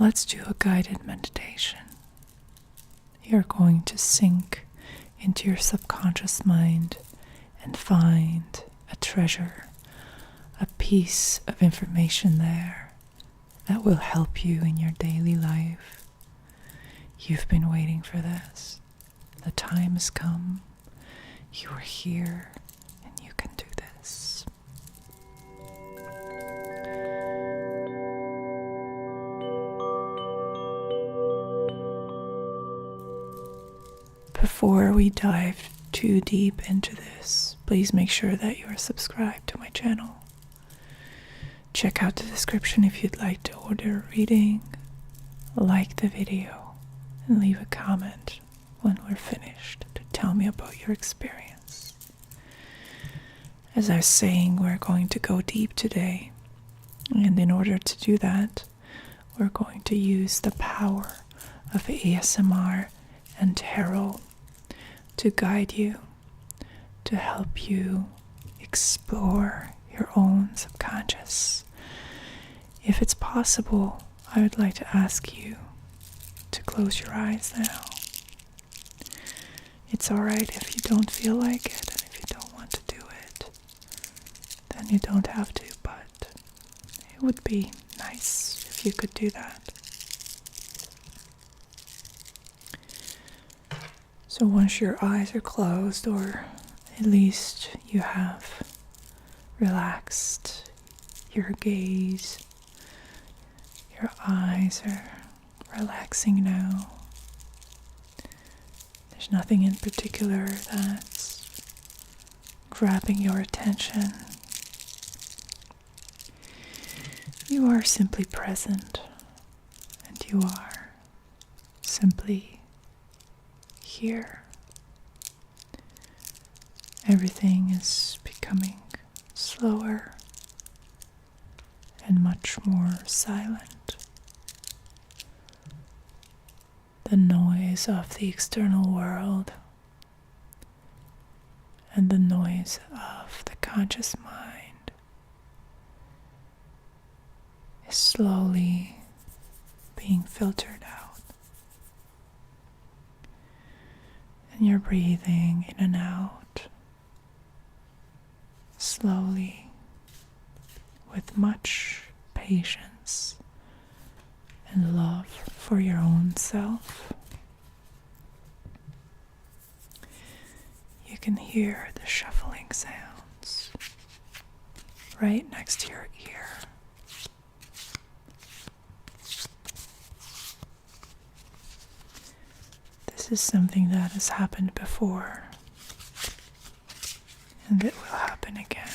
let's do a guided meditation. You're going to sink into your subconscious mind and find a treasure, a piece of information there that will help you in your daily life. You've been waiting for this. The time has come. You are here and you can do this. Before we dive too deep into this, please make sure that you are subscribed to my channel. Check out the description if you'd like to order a reading, like the video, and leave a comment when we're finished to tell me about your experience. As I was saying, we're going to go deep today, and in order to do that, we're going to use the power of ASMR and tarot to guide you, to help you explore your own subconscious. If it's possible, I would like to ask you to close your eyes now. It's alright if you don't feel like it, and if you don't want to do it, then you don't have to, but it would be nice if you could do that. So once your eyes are closed, or at least you have relaxed your gaze, your eyes are relaxing now. There's nothing in particular that's grabbing your attention. You are simply present, and you are simply here. Everything is becoming slower and much more silent. The noise of the external world and the noise of the conscious mind is slowly being filtered out. And you're breathing in and out slowly, with much patience and love for your own self. You can hear the shuffling sounds right next to your ear. This is something that has happened before, and it will happen again.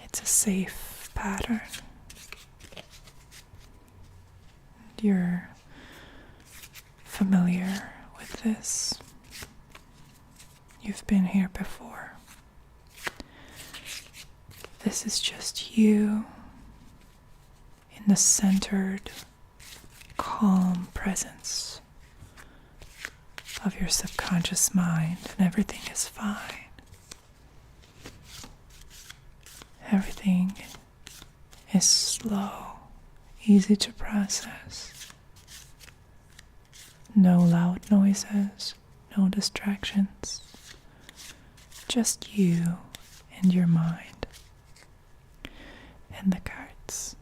It's a safe pattern. You're familiar with this. You've been here before. This is just you in the centered, calm presence of your subconscious mind, and everything is fine. Everything is slow, easy to process. No loud noises, no distractions. Just you and your mind and the cards.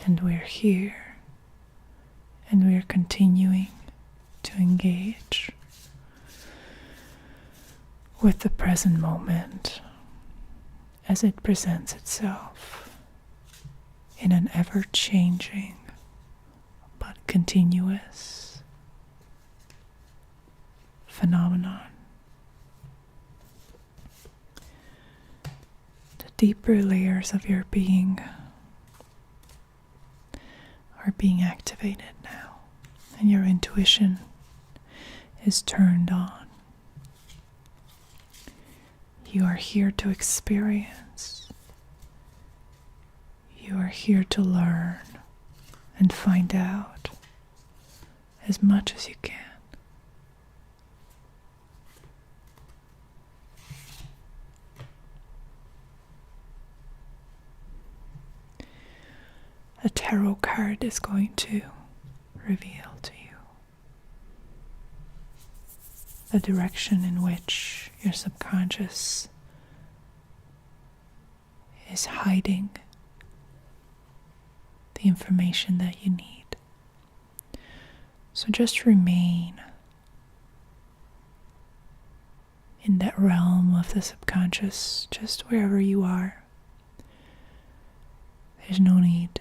And we're here, and we're continuing to engage with the present moment as it presents itself in an ever-changing but continuous phenomenon. The deeper layers of your being are being activated now, and your intuition is turned on. You are here to experience. You are here to learn and find out as much as you can. a tarot card is going to reveal to you the direction in which your subconscious is hiding the information that you need. So just remain in that realm of the subconscious, just wherever you are. There's no need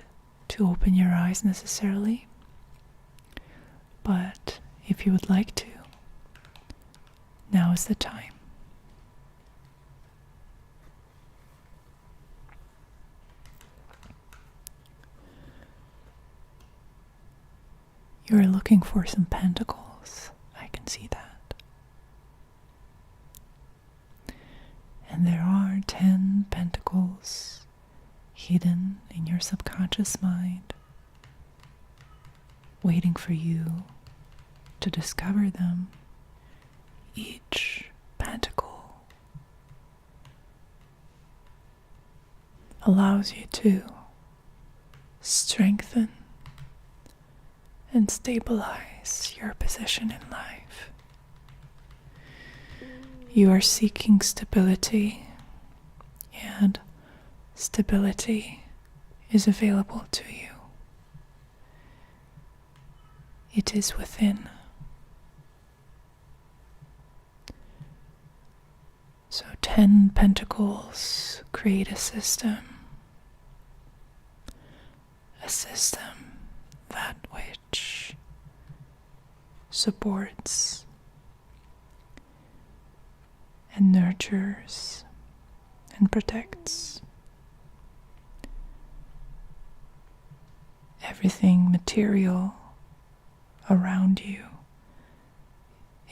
to open your eyes necessarily, but if you would like to, now is the time. You are looking for some pentacles. I can see that. And there are 10 pentacles hidden in your subconscious mind, waiting for you to discover them. Each pentacle allows you to strengthen and stabilize your position in life. You are seeking stability, and stability is available to you. It is within. So 10 pentacles create a system that which supports and nurtures and protects everything material around you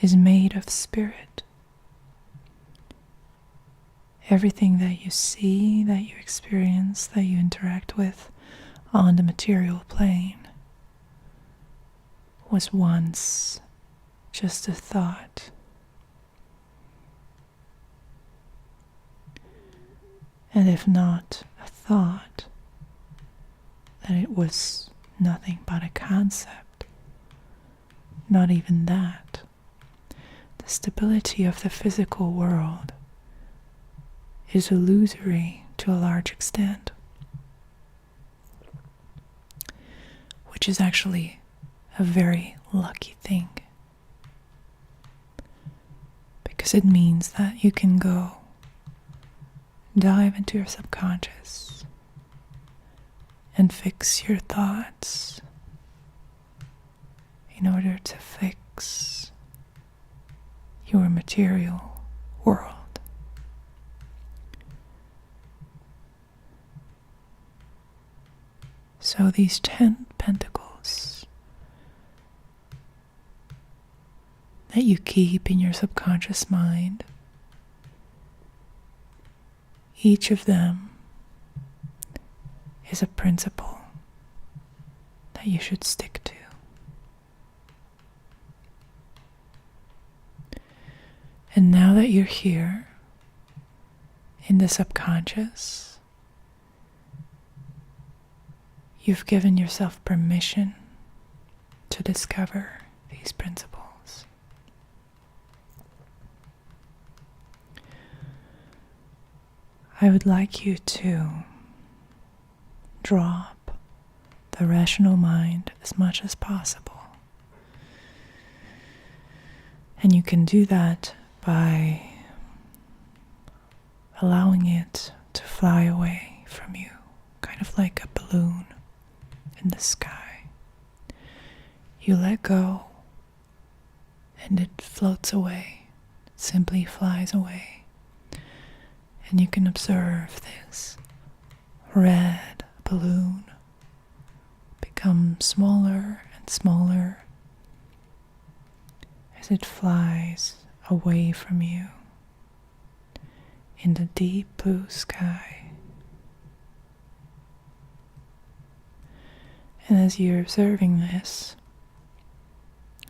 is made of spirit. Everything that you see, that you experience, that you interact with on the material plane was once just a thought. And if not a thought, then it was nothing but a concept. Not even that. The stability of the physical world is illusory to a large extent, which is actually a very lucky thing, because it means that you can go dive into your subconscious and fix your thoughts in order to fix your material world. So these 10 pentacles that you keep in your subconscious mind, each of them is a principle that you should stick to. And now that you're here in the subconscious, you've given yourself permission to discover these principles. I would like you to drop the rational mind as much as possible. And you can do that by allowing it to fly away from you, kind of like a balloon in the sky. You let go and it floats away, it simply flies away. And you can observe this red balloon become smaller and smaller as it flies away from you in the deep blue sky. And as you're observing this,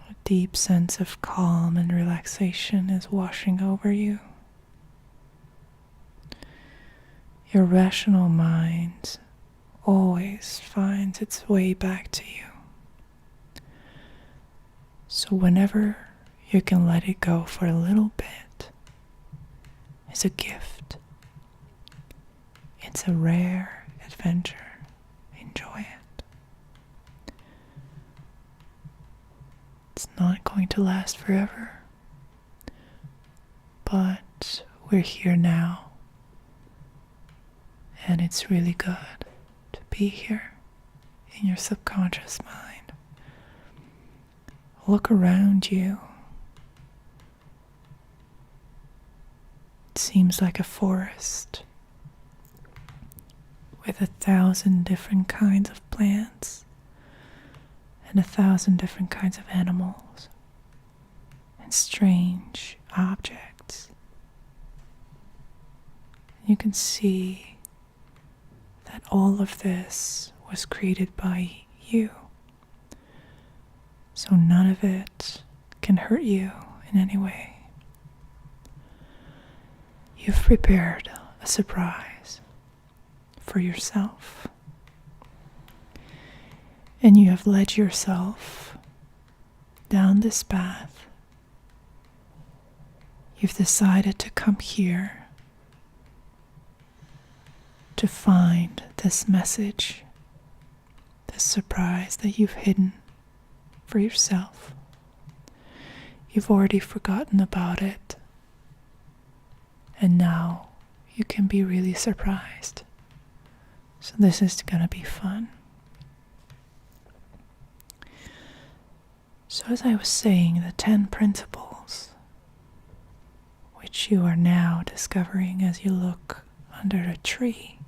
a deep sense of calm and relaxation is washing over you. Your rational mind always finds its way back to you. So whenever you can let it go for a little bit, it's a gift. It's a rare adventure. Enjoy it. It's not going to last forever, but we're here now, and it's really good to be here in your subconscious mind. Look around you. It seems like a forest with 1,000 different kinds of plants and 1,000 different kinds of animals and strange objects. You can see that all of this was created by you. So none of it can hurt you in any way. You've prepared a surprise for yourself. And you have led yourself down this path. You've decided to come here to find this message, this surprise that you've hidden for yourself. You've already forgotten about it, and now you can be really surprised. So this is gonna be fun. So as I was saying, the 10 principles, which you are now discovering as you look under a tree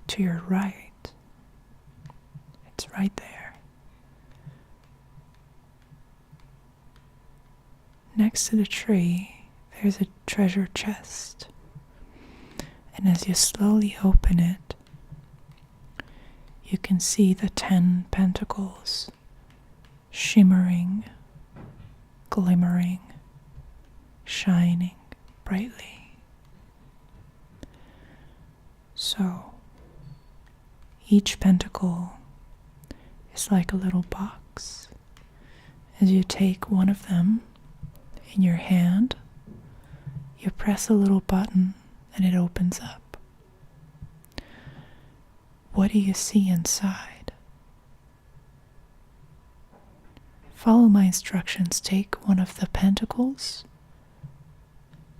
to your right. It's right there. Next to the tree, there's a treasure chest. And as you slowly open it, you can see the 10 pentacles shimmering, glimmering, shining brightly. So, each pentacle is like a little box. As you take one of them in your hand, you press a little button and it opens up. What do you see inside? Follow my instructions. Take one of the pentacles,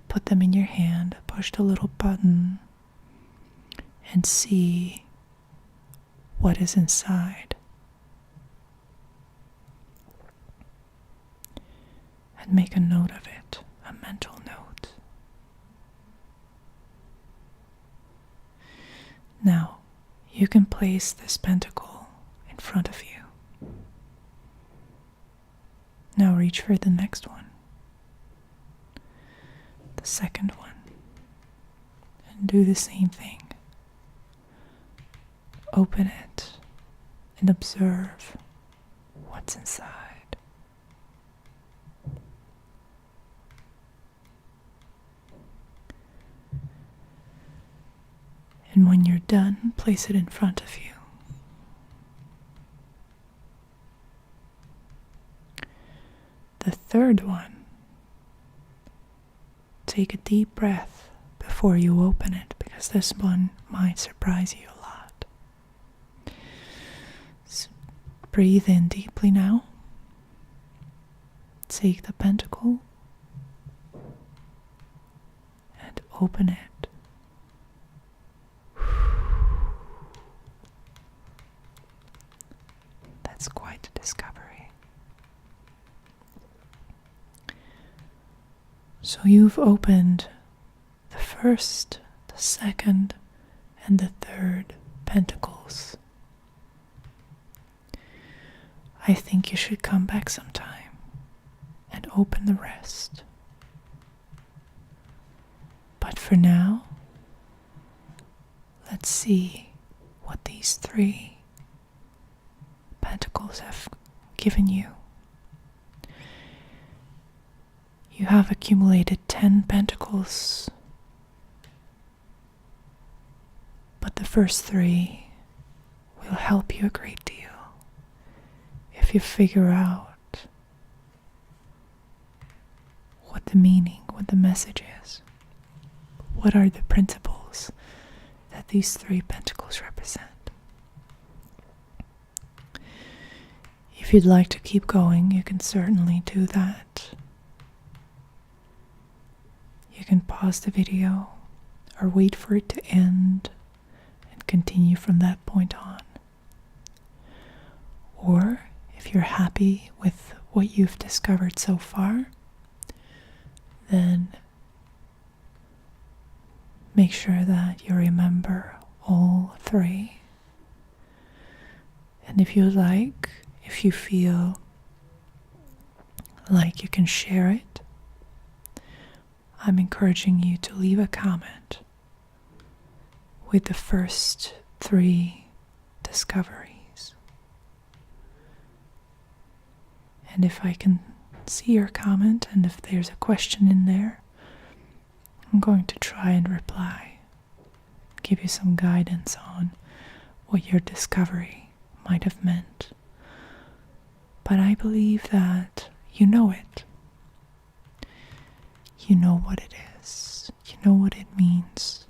put them in your hand, push the little button, and see what is inside. And make a note of it, a mental note. Now, you can place this pentacle in front of you. Now reach for the next one, the second one, and do the same thing. Open it and observe what's inside. And when you're done, place it in front of you. The third one, take a deep breath before you open it, because this one might surprise you a lot. So breathe in deeply now. Take the pentacle and open it. That's quite a discovery. So you've opened the first, the second, and the third pentacles. I think you should come back sometime and open the rest. But for now, let's see what these 3 pentacles have given you. You have accumulated 10 pentacles, but the first 3 will help you a great deal if you figure out what the meaning, what the message is. What are the principles that these 3 pentacles represent? If you'd like to keep going, you can certainly do that. You can pause the video or wait for it to end and continue from that point on. Or if you're happy with what you've discovered so far, then make sure that you remember all 3. And if you like, if you feel like you can share it, I'm encouraging you to leave a comment with the first 3 discoveries. And if I can see your comment and if there's a question in there, I'm going to try and reply, give you some guidance on what your discovery might have meant. But I believe that you know it. You know what it is. You know what it means.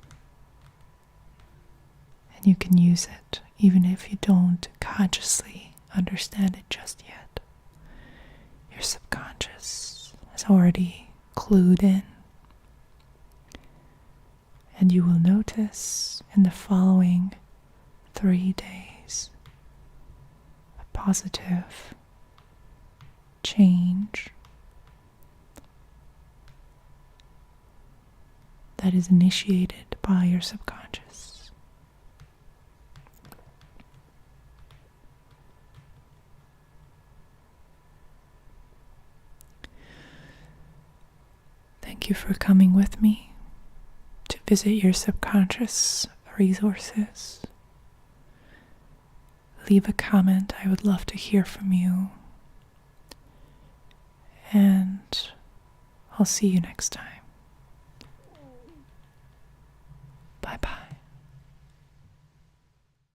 And you can use it even if you don't consciously understand it just yet. Your subconscious has already clued in. And you will notice in the following 3 days a positive change that is initiated by your subconscious. Thank you for coming with me to visit your subconscious resources. Leave a comment. I would love to hear from you. And I'll see you next time.